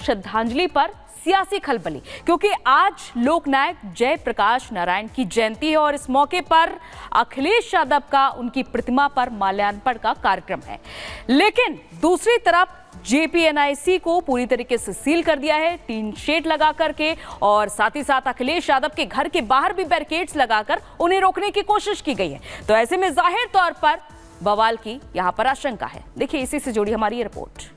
श्रद्धांजलि पर सियासी खलबली, क्योंकि आज लोकनायक जयप्रकाश नारायण की जयंती है और इस मौके पर अखिलेश यादव का उनकी प्रतिमा पर माल्यार्पण का कार्यक्रम है। लेकिन दूसरी तरफ जेपीएनआईसी को पूरी तरीके से सील कर दिया है, टीन शेड लगा करके, और साथ ही साथ अखिलेश यादव के घर के बाहर भी बैरिकेड्स लगाकर उन्हें रोकने की कोशिश की गई है। तो ऐसे में जाहिर तौर पर बवाल की यहां पर आशंका है। देखिए, इसी से जुड़ी हमारी ये रिपोर्ट।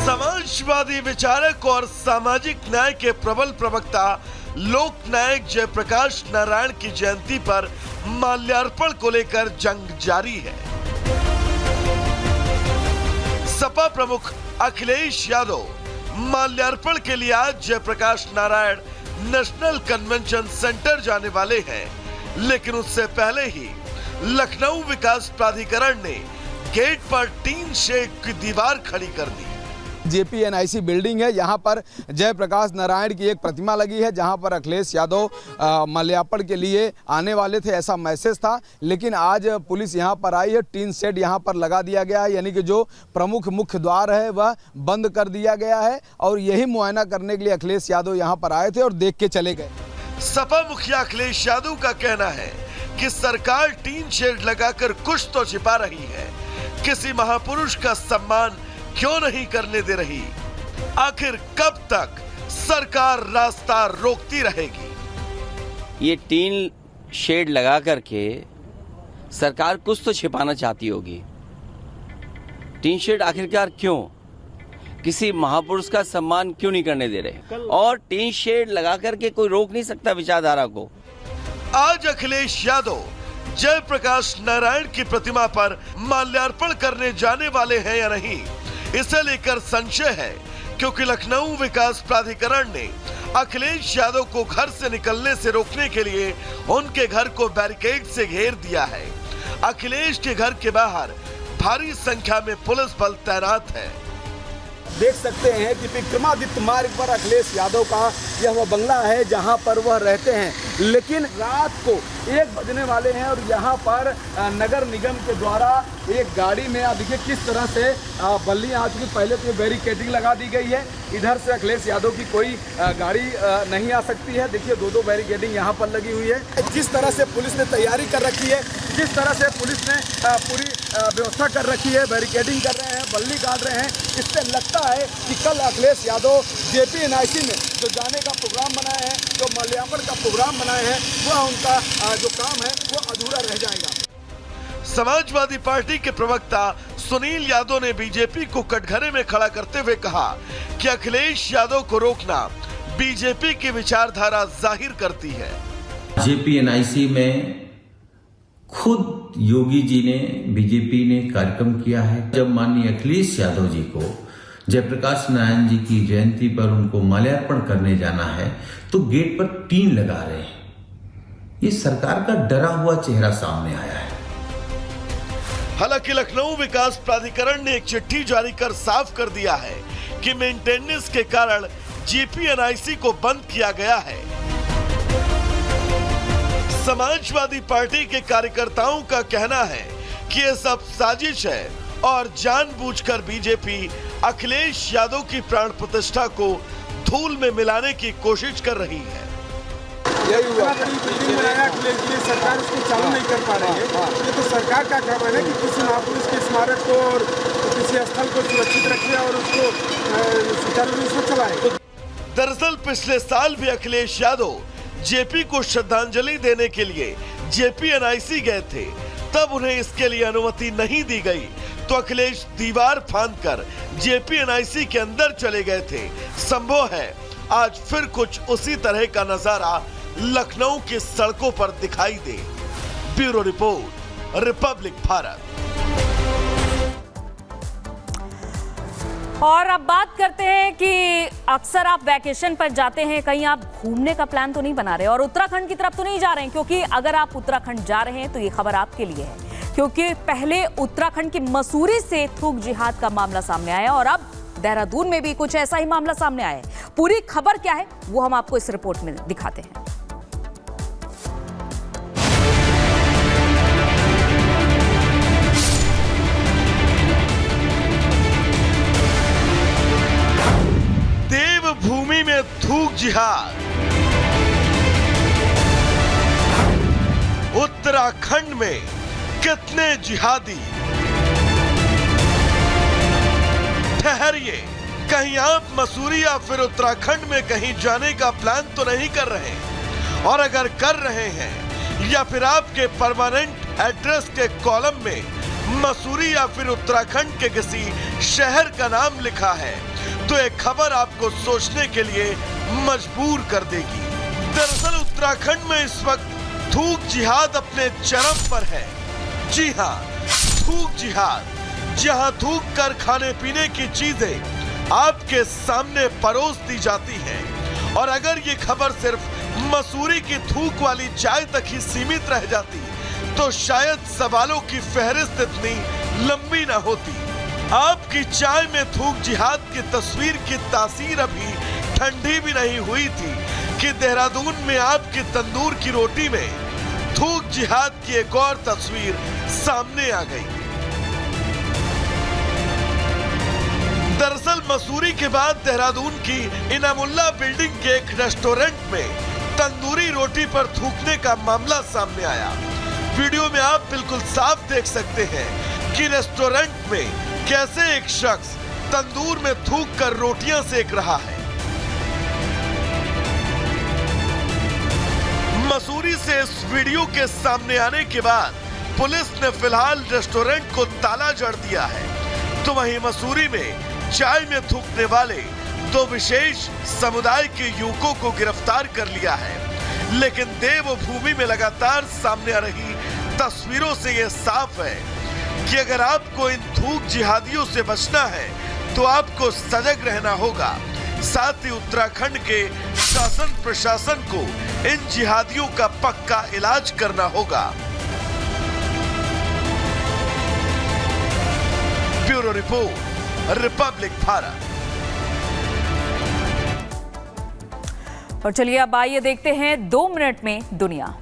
समाजवादी विचारक और सामाजिक न्याय के प्रबल प्रवक्ता लोकनायक जयप्रकाश नारायण की जयंती पर माल्यार्पण को लेकर जंग जारी है। सपा प्रमुख अखिलेश यादव माल्यार्पण के लिए आज Jayaprakash Narayan national convention centre जाने वाले हैं, लेकिन उससे पहले ही लखनऊ विकास प्राधिकरण ने गेट पर टीन शेड की दीवार खड़ी कर दी। जेपीएनआईसी बिल्डिंग है, यहाँ पर जयप्रकाश नारायण की एक प्रतिमा लगी है, जहाँ पर अखिलेश यादव माल्यार्पण के लिए आने वाले थे, ऐसा मैसेज था। लेकिन आज पुलिस यहाँ पर आई है, टीन शेड यहाँ पर लगा दिया गया है, यानी कि जो प्रमुख मुख्य द्वार है वह बंद कर दिया गया है, और यही मुआयना करने के लिए अखिलेश यादव यहाँ पर आए थे और देख के चले गए। सपा मुखिया अखिलेश यादव का कहना है कि सरकार टीन शेड लगाकर कुछ तो छिपा रही है, किसी महापुरुष का सम्मान क्यों नहीं करने दे रही। आखिर कब तक सरकार रास्ता रोकती रहेगी। ये टीन शेड लगा करके सरकार कुछ तो छिपाना चाहती होगी। टीन शेड आखिरकार क्यों, किसी महापुरुष का सम्मान क्यों नहीं करने दे रहे, और टीन शेड लगा करके कोई रोक नहीं सकता विचारधारा को। आज अखिलेश यादव जयप्रकाश नारायण की प्रतिमा पर माल्यार्पण करने जाने वाले हैं या नहीं, इसे लेकर संशय है, क्योंकि लखनऊ विकास प्राधिकरण ने अखिलेश यादव को घर से निकलने से रोकने के लिए उनके घर को बैरिकेड से घेर दिया है। अखिलेश के घर के बाहर भारी संख्या में पुलिस बल तैनात है। देख सकते हैं कि विक्रमादित्य मार्ग पर अखिलेश यादव का यह वह बंगला है जहां पर वह रहते हैं, लेकिन रात को 1 बजने वाले हैं और यहां पर नगर निगम के द्वारा एक गाड़ी में, आप देखिए किस तरह से बल्लियां आ चुकी। पहले तो बैरिकेडिंग लगा दी गई है, इधर से अखिलेश यादव की कोई गाड़ी नहीं आ सकती है। देखिए 2-2 बैरिकेडिंग यहाँ पर लगी हुई है। जिस तरह से पुलिस ने तैयारी कर रखी है, जिस तरह से पुलिस ने पूरी व्यवस्था कर रखी है, बैरिकेडिंग कर रहे हैं, बल्ली गाड़ रहे हैं, इससे लगता है कि कल अखिलेश यादव जेपीएनआईसी में जो जाने का प्रोग्राम बनाए हैं, जो माल्यार्पण का प्रोग्राम बनाए हैं, वह उनका जो काम है वो अधूरा रह जाएगा। समाजवादी पार्टी के प्रवक्ता सुनील यादव ने बीजेपी को कटघरे में खड़ा करते हुए कहा कि अखिलेश यादव को रोकना बीजेपी की विचारधारा जाहिर करती है। जेपीएनआईसी में खुद योगी जी ने, बीजेपी ने कार्यक्रम किया है। जब माननीय अखिलेश यादव जी को जयप्रकाश नारायण जी की जयंती पर उनको माल्यार्पण करने जाना है, तो गेट पर टीन लगा रहे हैं। ये सरकार का डरा हुआ चेहरा सामने आया है। हालांकि लखनऊ विकास प्राधिकरण ने एक चिट्ठी जारी कर साफ कर दिया है कि मेंटेनेंस के कारण जेपीएनआईसी को बंद किया गया है। समाजवादी पार्टी के कार्यकर्ताओं का कहना है कि यह सब साजिश है और जानबूझकर बीजेपी अखिलेश यादव की प्राण प्रतिष्ठा को धूल में मिलाने की कोशिश कर रही है। यही हुआ, सरकार उसको चालू नहीं कर पा रही है। ये तो सरकार का काम है कि किसी महापुरुष के स्मारक को और किसी स्थल को सुरक्षित रखे और उसको सुचारू रूप से चलाए। दरअसल पिछले साल भी अखिलेश यादव जेपी को श्रद्धांजलि देने के लिए जेपीएनआईसी गए थे, तब उन्हें इसके लिए अनुमति नहीं दी गई, तो अखिलेश दीवार फांदकर जेपीएनआईसी के अंदर चले गए थे। संभव है आज फिर कुछ उसी तरह का नजारा लखनऊ की सड़कों पर दिखाई दे। Bureau report, Republic Bharat. और अब बात करते हैं कि अक्सर आप वैकेशन पर जाते हैं, कहीं आप घूमने का प्लान तो नहीं बना रहे और उत्तराखंड की तरफ तो नहीं जा रहे हैं, क्योंकि अगर आप उत्तराखंड जा रहे हैं तो ये खबर आपके लिए है, क्योंकि पहले उत्तराखंड के मसूरी से थूक जिहाद का मामला सामने आया और अब देहरादून में भी कुछ ऐसा ही मामला सामने आया है। पूरी खबर क्या है वो हम आपको इस रिपोर्ट में दिखाते हैं। उत्तराखंड में कितने जिहादी? ठहरिए, कहीं आप मसूरी या फिर उत्तराखंड में कहीं जाने का प्लान तो नहीं कर रहे? और अगर कर रहे हैं या फिर आपके परमानेंट एड्रेस के कॉलम में मसूरी या फिर उत्तराखंड के किसी शहर का नाम लिखा है, तो एक खबर आपको सोचने के लिए मजबूर कर देगी। दरअसल उत्तराखंड में इस वक्त थूक जिहाद अपने चरम पर है। जी हाँ, थूक जिहाद, जहां थूक कर खाने पीने की चीजें आपके सामने परोस दी जाती हैं। और अगर ये खबर सिर्फ मसूरी की थूक वाली चाय तक ही सीमित रह जाती तो शायद सवालों की फहरिस्त इतनी लंबी ना होती। आपकी चाय में थूक जिहाद की तस्वीर की तासीर अभी ठंडी भी नहीं हुई थी कि देहरादून में आपकी तंदूर की रोटी में थूक जिहाद की एक और तस्वीर सामने आ गई। दरअसल मसूरी के बाद देहरादून की इनामुल्ला बिल्डिंग के एक रेस्टोरेंट में तंदूरी रोटी पर थूकने का मामला सामने आया। वीडियो में आप बिल्कुल साफ देख सकते हैं कि रेस्टोरेंट में कैसे एक शख्स तंदूर में थूक कर रोटियां सेक रहा है। मसूरी से इस वीडियो के सामने आने के बाद पुलिस ने फिलहाल रेस्टोरेंट को ताला जड़ दिया है। तो वहीं मसूरी में चाय में थूकने वाले दो विशेष समुदाय के युवकों को गिरफ्तार कर लिया है। लेकिन देवभूमि में लगातार सामने आ रही तस्वीरों से यह साफ है कि अगर आपको इन थूक जिहादियों से बचना है तो आपको सजग रहना होगा। साथ ही उत्तराखंड के शासन प्रशासन को इन जिहादियों का पक्का इलाज करना होगा। Bureau report, Republic Bharat. और चलिए अब आइए देखते हैं 2 मिनट में दुनिया।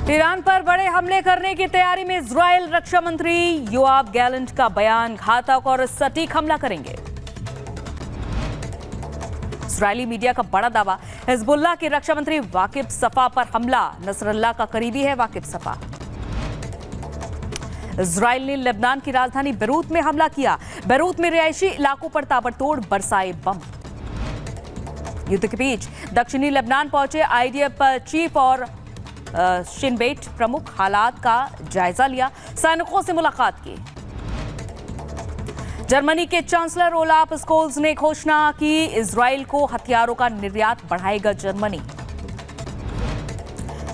ईरान पर बड़े हमले करने की तैयारी में इजरायल। रक्षा मंत्री योआव गैलेंट का बयान, घातक और सटीक हमला करेंगे। इजरायली मीडिया का बड़ा दावा, हिजबुल्लाह के रक्षा मंत्री वाकिब सफा पर हमला। नसरल्लाह का करीबी है वाकिब सफा। इजरायल ने लेबनान की राजधानी बेरूत में हमला किया। बेरूत में रिहायशी इलाकों पर ताबड़तोड़ बरसाए बम। युद्ध के बीच दक्षिणी लेबनान पहुंचे आईडीएफ चीफ और शिनबेट प्रमुख, हालात का जायजा लिया, सैनिकों से मुलाकात की। जर्मनी के चांसलर ओलाफ स्कोल्स ने घोषणा की, इजरायल को हथियारों का निर्यात बढ़ाएगा जर्मनी।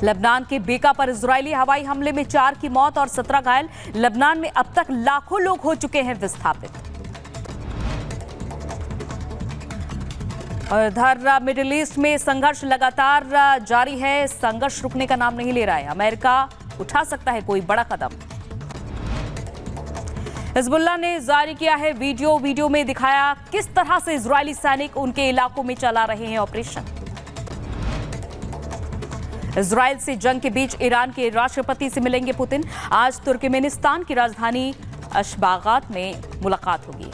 लेबनान के बेका पर इजरायली हवाई हमले में 4 की मौत और 17 घायल। लेबनान में अब तक लाखों लोग हो चुके हैं विस्थापित। और इधर मिडिल ईस्ट में संघर्ष लगातार जारी है। संघर्ष रुकने का नाम नहीं ले रहा है। अमेरिका उठा सकता है कोई बड़ा कदम। हिजबुल्लाह ने जारी किया है वीडियो में दिखाया किस तरह से इजरायली सैनिक उनके इलाकों में चला रहे हैं ऑपरेशन। इजरायल से जंग के बीच ईरान के राष्ट्रपति से मिलेंगे पुतिन। आज तुर्कमेनिस्तान की राजधानी अशबागात में मुलाकात होगी।